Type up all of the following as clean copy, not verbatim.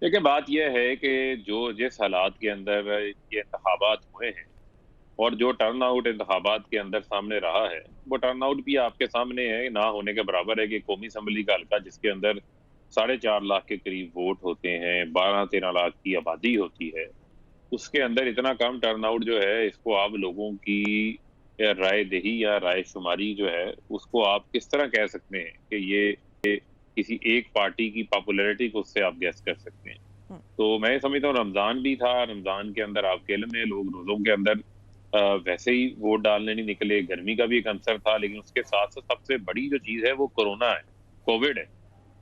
देखिए, बात यह है कि जो जिस हालात के अंदर ये इंतखाबात हुए हैं और जो टर्न आउट इंतखाबात के अंदर सामने रहा है, वो टर्न आउट भी आपके सामने है, ना होने के बराबर है कि कौमी असम्बली का हल्का जिसके अंदर 4.5 लाख के करीब वोट होते हैं, 12-13 लाख की आबादी होती है, उसके अंदर इतना कम टर्न आउट जो है, इसको आप लोगों की या राय दही या राय शुमारी जो है, उसको आप किस तरह कह सकते हैं कि ये किसी एक पार्टी की पॉपुलैरिटी को उससे आप गैस कर सकते हैं। हुँ, तो मैं समझता हूँ रमज़ान भी था, रमज़ान के अंदर आपके इल्म में लोग रोज़ों के अंदर वैसे ही वोट डालने नहीं निकले, गर्मी का भी एक अंसर था, लेकिन उसके साथ-साथ सबसे बड़ी जो चीज़ है वो कोरोना है, कोविड है।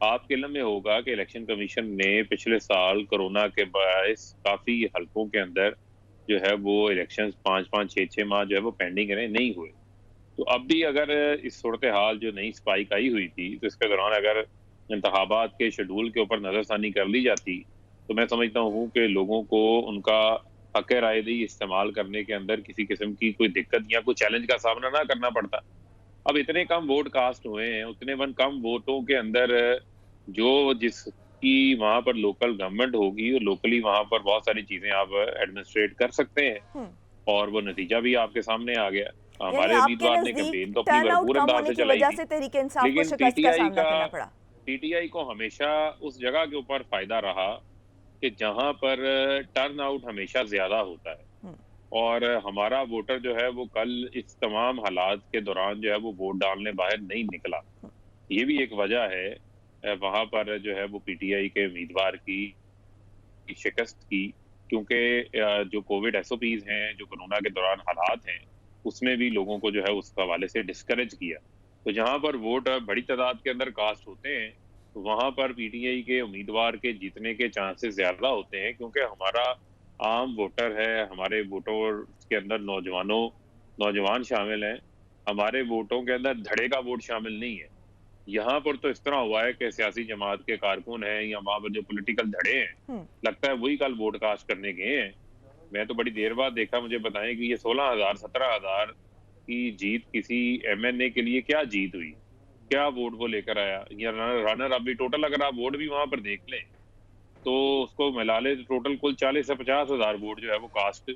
आपके इल्म में होगा कि इलेक्शन कमीशन ने पिछले साल कोरोना के बाइस काफ़ी हलकों के अंदर जो है वो इलेक्शंस 5-5, 6-6 माह जो है वो पेंडिंग रहे, नहीं हुए। तो अब भी अगर इस सूरत-ए-हाल जो नई स्पाइक आई हुई थी, तो इसके दौरान अगर इंतखाबात के शेड्यूल के ऊपर नज़रसानी कर ली जाती, तो मैं समझता हूँ कि लोगों को उनका हक़-ए-रायदही इस्तेमाल करने के अंदर किसी किस्म की कोई दिक्कत या कोई चैलेंज का सामना ना करना पड़ता। अब इतने कम वोट कास्ट हुए हैं, उतने कम वोटों के अंदर जो जिसकी वहाँ पर लोकल गवर्नमेंट होगी, लोकली वहाँ पर बहुत सारी चीज़ें आप एडमिनिस्ट्रेट कर सकते हैं हुँ। और वो नतीजा भी आपके सामने आ गया। यानी हमारे आपके उम्मीदवार ने नज़दीक कैंपेन तो अपनी टर्नआउट भरपूर कम अंदाज होने से की चलाई वजह थी, से तहरीक-ए-इंसाफ को लेकिन शिकस्त का सामना करना पड़ा। पीटीआई को हमेशा उस जगह के ऊपर फ़ायदा रहा कि जहाँ पर टर्न आउट हमेशा ज़्यादा होता है हुँ, और हमारा वोटर जो है वो कल इस तमाम हालात के दौरान जो है वो वोट डालने बाहर नहीं निकला। हुँ, ये भी एक वजह है वहाँ पर जो है वो पीटीआई के उम्मीदवार की शिकस्त की क्योंकि जो कोविड एसओपीज़ हैं, जो कोरोना के दौरान हालात हैं, उसने भी लोगों को जो है उस हवाले से डिस्करेज किया। तो जहाँ पर वोट बड़ी तादाद के अंदर कास्ट होते हैं, तो वहाँ पर पीटीआई के उम्मीदवार के जीतने के चांसेस ज़्यादा होते हैं क्योंकि हमारा आम वोटर है, हमारे वोटर के अंदर नौजवान शामिल हैं। हमारे वोटों के अंदर धड़े का वोट शामिल नहीं है। यहाँ पर तो इस तरह हुआ है कि सियासी जमात के कारकुन हैं या वहाँ पर जो पॉलिटिकल धड़े हैं, हुँ। लगता है वही कल वोट कास्ट करने गए हैं। मैं तो बड़ी देर बाद देखा, मुझे बताएँ कि ये 16,000 17,000 की जीत किसी एमएनए के लिए क्या जीत हुई? क्या वोट वो लेकर आया? या रनर अप भी टोटल अगर आप वोट भी वहाँ पर देख लें, तो उसको मिला लें तो टोटल कुल 40 से 50,000 वोट जो है वो कास्ट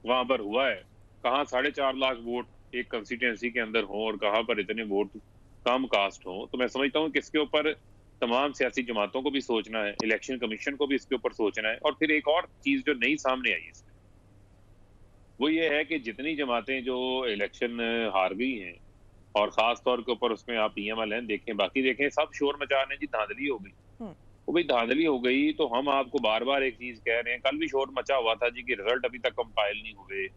वहाँ पर हुआ है। कहाँ 4.5 लाख वोट एक कंस्टिट्यूएंसी के अंदर हों और कहाँ पर इतने वोट कम कास्ट हों। तो मैं समझता हूँ कि इसके ऊपर तमाम सियासी जमातों को भी सोचना है, इलेक्शन कमीशन को भी इसके ऊपर सोचना है और फिर एक और चीज़ जो नई सामने आई है इसमें, वो ये है कि जितनी जमातें जो इलेक्शन हार गई हैं और ख़ास तौर के ऊपर उसमें आप पीएमएलएन देखें, बाकी देखें, सब शोर मचा रहे हैं जी धांधली हो गई। हुँ, तो भाई धांधली हो गई तो हम आपको बार-बार एक चीज़ कह रहे हैं, कल भी शोर मचा हुआ था जी कि रिज़ल्ट अभी तक कंपाइल नहीं हुए।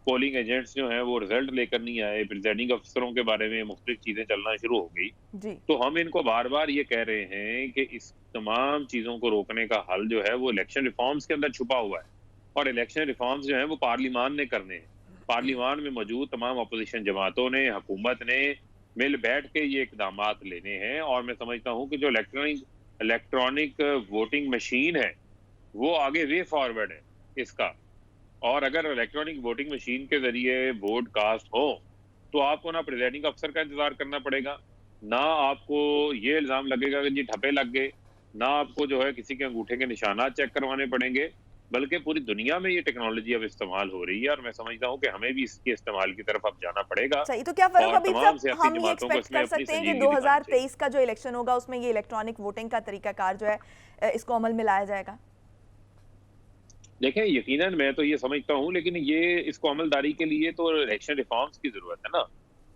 पोलिंग एजेंट्स जो हैं वो रिज़ल्ट लेकर नहीं आए, प्रिजाइडिंग अफ़सरों के बारे में मुख्तलिफ चीज़ें चलना शुरू हो गई। जी। तो हम इनको बार-बार ये कह रहे हैं कि इस तमाम चीज़ों को रोकने का हल जो है वो इलेक्शन रिफ़ॉर्म्स के अंदर छुपा हुआ है और इलेक्शन रिफ़ॉर्म्स जो हैं वो पार्लिमान ने करने हैं। पार्लिमान में मौजूद तमाम अपोज़िशन जमातों ने, हुकूमत ने मिल बैठ के ये इक़दामात लेने हैं और मैं समझता हूँ कि जो इलेक्ट्रॉनिक वोटिंग मशीन है, वो आगे वे फॉरवर्ड है इसका। और अगर इलेक्ट्रॉनिक वोटिंग मशीन के ज़रिए वोट कास्ट हो, तो आपको ना प्रिजाइडिंग अफ़सर का इंतज़ार करना पड़ेगा, ना आपको ये इल्ज़ाम लगेगा कि जी ठप्पे लग गए, ना आपको जो है किसी के अंगूठे के निशानात चेक करवाने पड़ेंगे, बल्कि पूरी दुनिया में ये टेक्नोलॉज़ी अब इस्तेमाल हो रही है और मैं समझता हूँ कि हमें भी इसके इस्तेमाल की तरफ अब जाना पड़ेगा सही, तो क्या फ़ारूक और हबीब तमाम साहब सियासी हम ये जमातों को एक्सपेक्ट इसमें कर अपनी सकते हैं कि संजीदगी दिखानी चाहिए। 2023 का जो इलेक्शन होगा उसमें ये इलेक्ट्रॉनिक वोटिंग का तरीकाकार जो है इसको अमल में लाया जाएगा? देखें, यकीनन मैं तो ये समझता हूँ, लेकिन ये इसको अमलदारी के लिए तो इलेक्शन रिफ़ॉर्म्स की ज़रूरत है ना।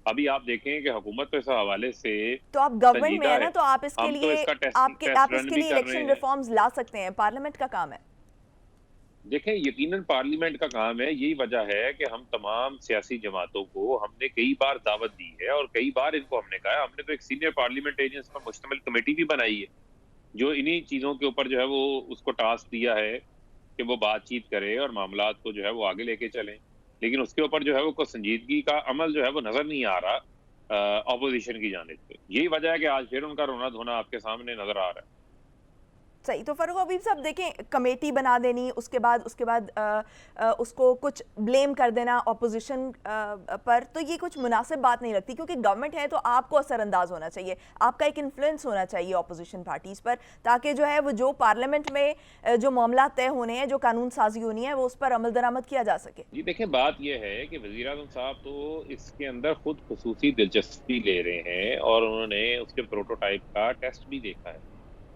अभी आप देखें कि हुकूमत तो इस हवाले से तो आप गवर्नमेंट में संजीदा है ना, है। तो आप इसके हम तो लिए इसका आप टेस्ट रन इसके भी लिए कर रहे इलेक्शन हैं। रिफॉर्म्स ला सकते हैं, पार्लियामेंट का काम है। देखें, यकीनन पार्लियामेंट का काम है, यही वजह है कि हम तमाम सियासी जमातों को हमने कई बार दावत दी है और कई बार इनको हमने कहा है, हमने तो एक सीनियर पार्लियामेंटेरियंस पर मुश्तमिल कमेटी भी बनाई है, जो इन्हीं चीज़ों के ऊपर जो है वो उसको टास्क दिया है कि वो बातचीत करे और मामलात को जो है वो आगे लेके चलें। लेकिन उसके ऊपर जो है वो कोई संजीदगी का अमल जो है वो नज़र नहीं आ रहा ऑपोज़िशन की जानिब से। यही वजह है कि आज फिर उनका रोना-धोना आपके सामने नज़र आ रहा है। सही। तो फ़ारूक हबीब साहब देखें, कमेटी बना देनी, उसके बाद उसको कुछ ब्लेम कर देना ऑपोजिशन पर, तो ये कुछ मुनासिब बात नहीं लगती, क्योंकि गवर्नमेंट है तो आपको असरअंदाज होना चाहिए, आपका एक इन्फ्लुएंस होना चाहिए ऑपोजिशन पार्टीज़ पर, ताकि जो है वो जो पार्लियामेंट में जो मामला तय होने हैं, जो कानून साजी होनी है, वो उस पर अमल दरामद किया जा सके। जी देखें, बात यह है कि वज़ीर आज़म साहब तो इसके अंदर खुद खुसूसी दिलचस्पी ले रहे हैं और उन्होंने उसके प्रोटोटाइप का टेस्ट भी देखा है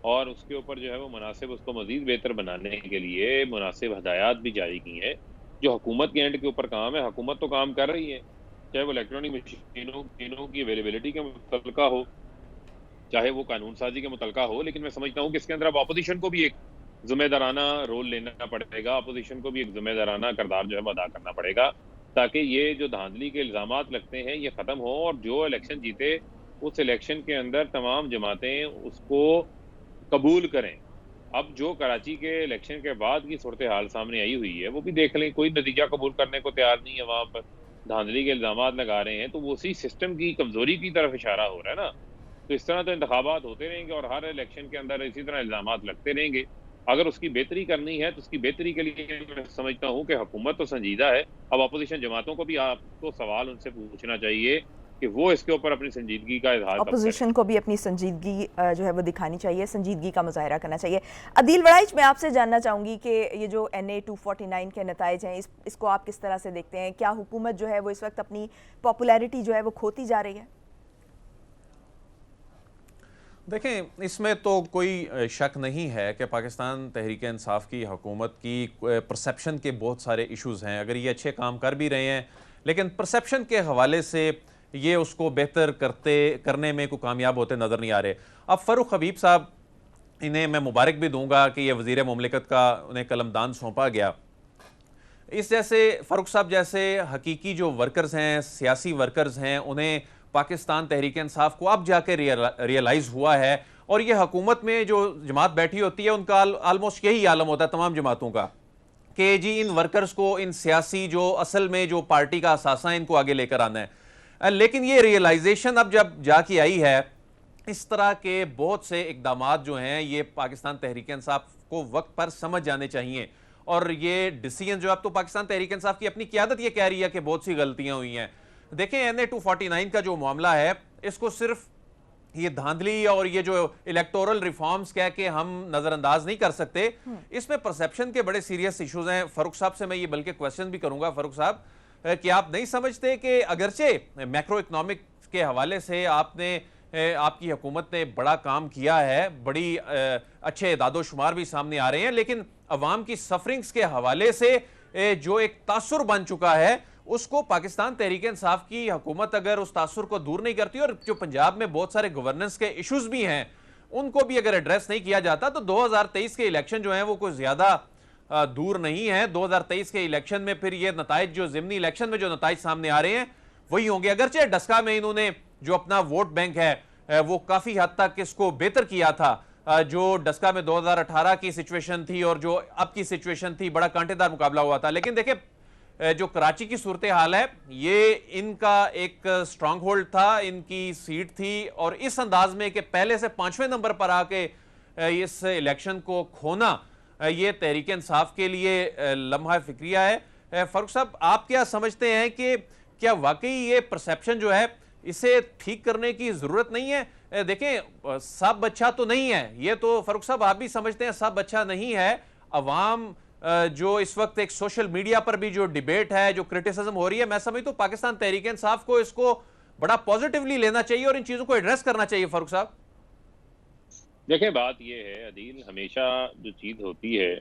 और उसके ऊपर जो है वो मुनासिब उसको मज़ीद बेहतर बनाने के लिए मुनासिब हदायत भी जारी की हैं। जो हुकूमत के एंड के ऊपर काम है, हुकूमत तो काम कर रही है, चाहे वो इलेक्ट्रॉनिक मशीनों की अवेलेबिलिटी के मुतल्लिका हो, चाहे वो कानून साजी के मुतल्लिका हो, लेकिन मैं समझता हूँ कि इसके अंदर अब अपोजिशन को भी एक ज़िम्मेदाराना रोल लेना पड़ेगा, अपोजिशन को भी एक ज़िम्मेदाराना किरदार जो है वो अदा करना पड़ेगा, ताकि ये जो धांधली के इल्ज़ामात लगते हैं, ये ख़त्म हो और जो इलेक्शन जीते, उस इलेक्शन के अंदर तमाम जमातें उसको कबूल करें। अब जो कराची के इलेक्शन के बाद की सूरत-ए-हाल सामने आई हुई है, वो भी देख लें, कोई नतीजा कबूल करने को तैयार नहीं है वहाँ पर। धांधली के इल्ज़ामात लगा रहे हैं, तो वो उसी सिस्टम की कमज़ोरी की तरफ इशारा हो रहा है ना। तो इस तरह तो इंतखाबात होते रहेंगे और हर इलेक्शन के अंदर इसी तरह इल्ज़ामात लगते रहेंगे। अगर उसकी बेहतरी करनी है, तो उसकी बेहतरी के लिए मैं समझता हूँ कि हुकूमत तो संजीदा है। अब अपोज़िशन जमातों को भी आपको सवाल उनसे पूछना चाहिए कि वो इसके ऊपर अपनी संजीदगी का इज़हार कब करें। ऑपोजिशन को भी अपनी संजीदगी जो है वो दिखानी चाहिए, संजीदगी का मुजाहरा करना चाहिए। अदील वड़ाइच, मैं आपसे जानना चाहूँगी कि ये जो NA 249 के नताइज हैं, इसको आप किस तरह से देखते हैं? क्या हुकूमत जो है वो इस वक्त अपनी पॉपुलैरिटी जो है वो खोती जा रही है? देखें, इसमें तो कोई शक नहीं है कि पाकिस्तान तहरीक-ए-इंसाफ की हुकूमत की परसेप्शन के बहुत सारे इश्यूज़ हैं। अगर ये अच्छे काम कर भी रहे हैं, लेकिन परसेप्शन के हवाले से ये उसको बेहतर करने में कोई कामयाब होते नज़र नहीं आ रहे। अब फ़ारूक हबीब साहब, इन्हें मैं मुबारक भी दूंगा कि ये वज़ीर मुमलिकत का उन्हें कलमदान सौंपा गया। इस जैसे फ़ारूक साहब जैसे हकीकी जो वर्कर्स हैं, सियासी वर्कर्स हैं, उन्हें पाकिस्तान तहरीक इंसाफ को अब जाके रियलाइज़ हुआ है और ये हुकूमत में जो जमात बैठी होती है उनका आलमोस्ट यही आलम होता है तमाम जमातों का कि जी इन वर्कर्स को, इन सियासी जो असल में जो पार्टी का असासा है, इनको आगे लेकर आना है। लेकिन ये रियलाइजेशन अब जब जाके आई है, इस तरह के बहुत से इकदामात जो हैं ये पाकिस्तान तहरीक इंसाफ को वक्त पर समझ जाने चाहिए और ये डिसीजन जो अब तो पाकिस्तान तहरीक इंसाफ की अपनी क़यादत ये कह रही है कि बहुत सी गलतियां हुई हैं। देखें, NA 249 का जो मामला है, इसको सिर्फ ये धांधली और ये जो इलेक्टोरल रिफॉर्म्स कह के हम नजरअंदाज नहीं कर सकते। इसमें परसेप्शन के बड़े सीरियस इश्यूज हैं। फारूक साहब से मैं ये बल्कि क्वेश्चन भी करूंगा, फारूक साहब, कि आप नहीं समझते कि अगरचे मैक्रो इकोनॉमिक के हवाले से आपकी हुकूमत ने बड़ा काम किया है, बड़ी अच्छे दादोशुमार भी सामने आ रहे हैं, लेकिन अवाम की सफरिंग्स के हवाले से जो एक तासुर बन चुका है, उसको पाकिस्तान तहरीक इंसाफ की हुकूमत अगर उस तासुर को दूर नहीं करती और जो पंजाब में बहुत सारे गवर्नेंस के इश्यूज भी हैं उनको भी अगर एड्रेस नहीं किया जाता, तो 2023 के इलेक्शन जो हैं वो कोई ज्यादा दूर नहीं है। 2023 के इलेक्शन में फिर ये नताइज जो ज़िमनी इलेक्शन में जो नताइज सामने आ रहे हैं वही होंगे। अगरचे डस्का में इन्होंने जो अपना वोट बैंक है वो काफी हद तक इसको बेहतर किया था। जो डस्का में 2018 की सिचुएशन थी और जो अब की सिचुएशन थी, बड़ा कांटेदार मुकाबला हुआ था। लेकिन देखिए, जो कराची की सूरत हाल है, ये इनका एक स्ट्रांग होल्ड था, इनकी सीट थी और इस अंदाज में कि पहले से 5वें नंबर पर आके इस इलेक्शन को खोना, ये तहरीक इंसाफ के लिए लम्हा फिक्रिया है। फारूक साहब, आप क्या समझते हैं कि क्या वाकई ये परसेप्शन जो है इसे ठीक करने की जरूरत नहीं है? देखें, सब अच्छा तो नहीं है, ये तो फारूक साहब आप भी समझते हैं सब अच्छा नहीं है। अवाम जो इस वक्त एक सोशल मीडिया पर भी जो डिबेट है, जो क्रिटिसिज्म हो रही है, मैं समझता हूं पाकिस्तान तहरीक इंसाफ को इसको बड़ा पॉजिटिवली लेना चाहिए और इन चीजों को एड्रेस करना चाहिए। फारूक साहब देखिए, बात यह है अदील, हमेशा जो चीज होती है,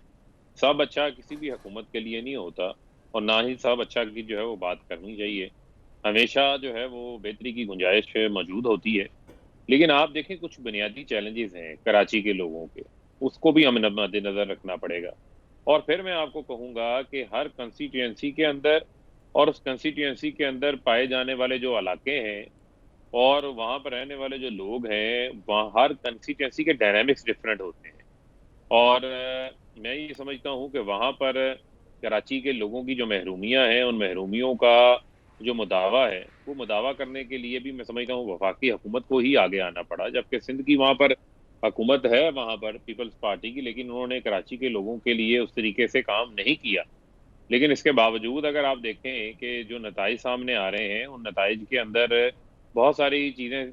सब अच्छा किसी भी हुकूमत के लिए नहीं होता और ना ही सब अच्छा की जो है वो बात करनी चाहिए। हमेशा जो है वो बेहतरी की गुंजाइश मौजूद होती है। लेकिन आप देखें, कुछ बुनियादी चैलेंजेस हैं कराची के लोगों के, उसको भी हमें मद्देनजर रखना पड़ेगा। और फिर मैं आपको कहूँगा कि हर कंस्टिट्यूएंसी के अंदर और उस कंस्टिट्यूएंसी के अंदर पाए जाने वाले जो इलाके हैं और वहाँ पर रहने वाले जो लोग हैं, वहाँ हर कंस्टिट्यूएंसी के डायनामिक्स डिफरेंट होते हैं। और मैं ये समझता हूँ कि वहाँ पर कराची के लोगों की जो महरूमियाँ हैं, उन महरूमियों का जो मुदावा है, वो मुदावा करने के लिए भी मैं समझता हूँ वफाकी हुकूमत को ही आगे आना पड़ा, जबकि सिंध की वहाँ पर हुकूमत है वहाँ पर पीपल्स पार्टी की, लेकिन उन्होंने कराची के लोगों के लिए उस तरीके से काम नहीं किया। लेकिन इसके बावजूद अगर आप देखें कि जो नताइज सामने आ रहे हैं, उन नताइज के अंदर बहुत सारी चीज़ें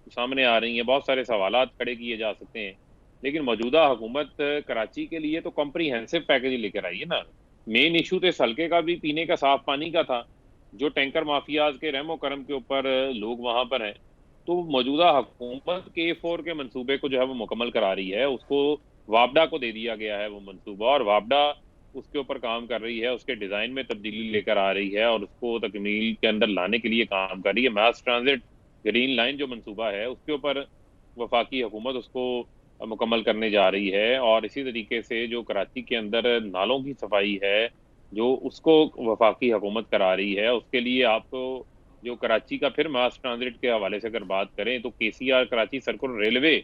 सामने आ रही हैं, बहुत सारे सवालात खड़े किए जा सकते हैं। लेकिन मौजूदा हुकूमत कराची के लिए तो कॉम्प्रिहेंसिव पैकेज लेकर आई है ना। मेन इशू तो इस हल्के का भी पीने का साफ पानी का था, जो टैंकर माफियाज के रहमो करम के ऊपर लोग वहाँ पर हैं। तो मौजूदा हुकूमत K4 के मंसूबे को जो है वो मुकम्मल करा रही है, उसको वापडा को दे दिया गया है वो मंसूबा, और वापडा उसके ऊपर काम कर रही है, उसके डिज़ाइन में तब्दीली लेकर आ रही है और उसको तकमील के अंदर लाने के लिए काम कर रही है। मास ट्रांजिट ग्रीन लाइन जो मंसूबा है, उसके ऊपर वफाकी हुकूमत उसको मुकम्मल करने जा रही है। और इसी तरीके से जो कराची के अंदर नालों की सफाई है, जो उसको वफाकी हुकूमत करा रही है, उसके लिए आपको जो कराची का फिर मास ट्रांजिट के हवाले से अगर बात करें तो KCR कराची सर्कुलर रेलवे,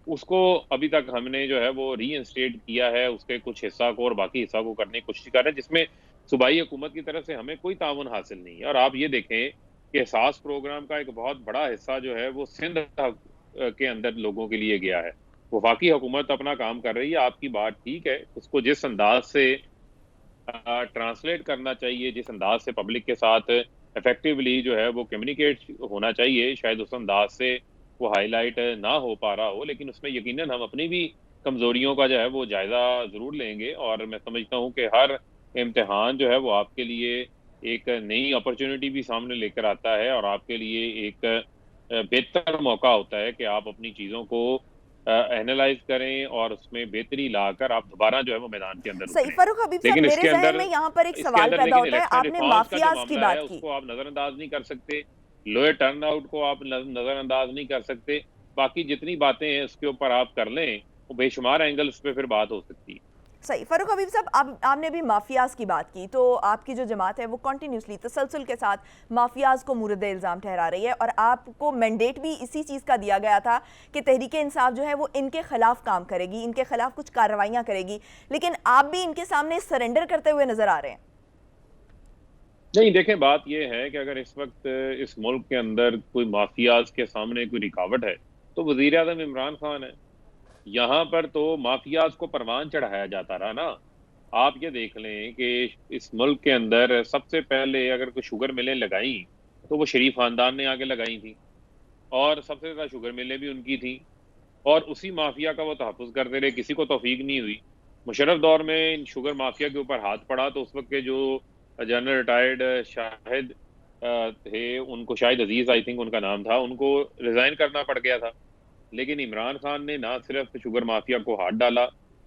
उसको अभी तक हमने जो है वो रीइंस्टेट किया है, उसके कुछ हिस्सा को, और बाकी हिस्सा को करने की कोशिश कर रहे हैं, जिसमें सूबाई हुकूमत की तरफ से हमें कोई ताउन हासिल नहीं है। और आप ये देखें कि एहसास प्रोग्राम का एक बहुत बड़ा हिस्सा जो है वो सिंध के अंदर लोगों के लिए गया है। वफाकी हुकूमत अपना काम कर रही है, आपकी बात ठीक है, उसको जिस अंदाज से ट्रांसलेट करना चाहिए, जिस अंदाज से पब्लिक के साथ इफेक्टिवली जो है वो कम्युनिकेट होना चाहिए, शायद उस अंदाज से वो हाईलाइट ना हो पा रहा हो। लेकिन उसमें यकीनन हम अपनी भी कमजोरियों का जो है वो जायजा जरूर लेंगे। और मैं समझता हूँ कि हर इम्तिहान जो है वो आपके लिए एक नई अपॉर्चुनिटी भी सामने लेकर आता है, और आपके लिए एक बेहतर मौका होता है कि आप अपनी चीज़ों को एनालाइज करें और उसमें बेहतरी लाकर आप दोबारा जो है वो मैदान के अंदर सही। उतरें। फरूक हबीब साहब, लेकिन मेरे जहन में यहाँ पर एक सवाल पैदा लेकिन होता है, इलेक्शन आपने रिफॉर्म्स का जो माफियाज की मामला है बात की। उसको आप नजरअंदाज नहीं कर सकते, लोअर टर्नआउट को आप नजरअंदाज नहीं कर सकते। बाकी जितनी बातें हैं उसके ऊपर आप कर लें, वो बेशुमार एंगल्स पे फिर बात हो सकती है। सही। फरूक हबीब साहब, आपने भी माफियाज की बात की, तो आपकी जो जमात है वो कंटिन्यूसली तसलसल के साथ माफियाज को मुर्द इल्ज़ाम ठहरा रही है, और आपको मैंडेट भी इसी चीज़ का दिया गया था कि तहरीक इंसाफ जो है वो इनके खिलाफ काम करेगी, इनके खिलाफ कुछ कार्रवाइयाँ करेगी, लेकिन आप भी इनके सामने सरेंडर करते हुए नजर आ रहे हैं। नहीं, देखें, बात यह है कि अगर इस वक्त इस मुल्क के अंदर कोई माफियाज के सामने कोई रुकावट है तो वजीर आज़म इमरान खान है। यहाँ पर तो माफियाज को परवान चढ़ाया जाता रहा ना। आप ये देख लें कि इस मुल्क के अंदर सबसे पहले अगर कोई शुगर मिलें लगाई तो वो शरीफ खानदान ने आगे लगाई थी, और सबसे ज़्यादा शुगर मिलें भी उनकी थी, और उसी माफिया का वो तहफ़्फ़ुज़ करते रहे, किसी को तौफीक नहीं हुई। मुशर्रफ दौर में इन शुगर माफिया के ऊपर हाथ पड़ा तो उस वक्त के जो जनरल रिटायर्ड शाहिद थे, उनको शाहिद अजीज आई थिंक उनका नाम था, उनको रिजाइन करना पड़ गया था। लेकिन इमरान खान ने ना सिर्फ शुगर माफिया को हाथ डाला,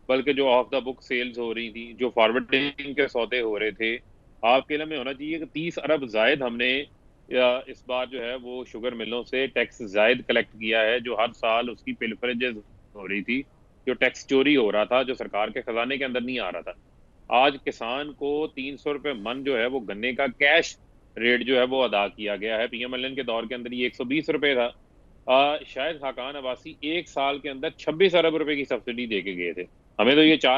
बल्कि जो ऑफ द बुक सेल्स हो रही थी, जो फॉरवर्डिंग के सौदे हो रहे थे, आपके इल्म में होना चाहिए कि 30 अरब जायद हमने इस बार जो है वो शुगर मिलों से टैक्स जायद कलेक्ट किया है, जो हर साल उसकी पिलफरेजेस हो रही थी, जो टैक्स चोरी हो रहा था, जो सरकार के खजाने के अंदर नहीं आ रहा था। आज किसान को 300 रुपए मन जो है वो गन्ने का कैश रेट जो है वो अदा किया गया है। PMLN के दौर के अंदर ये 120 रुपए था। शायद खाकान अब्बासी 1 साल के अंदर 26 अरब रुपए की सब्सिडी दे के गए थे। हमें तो ये 4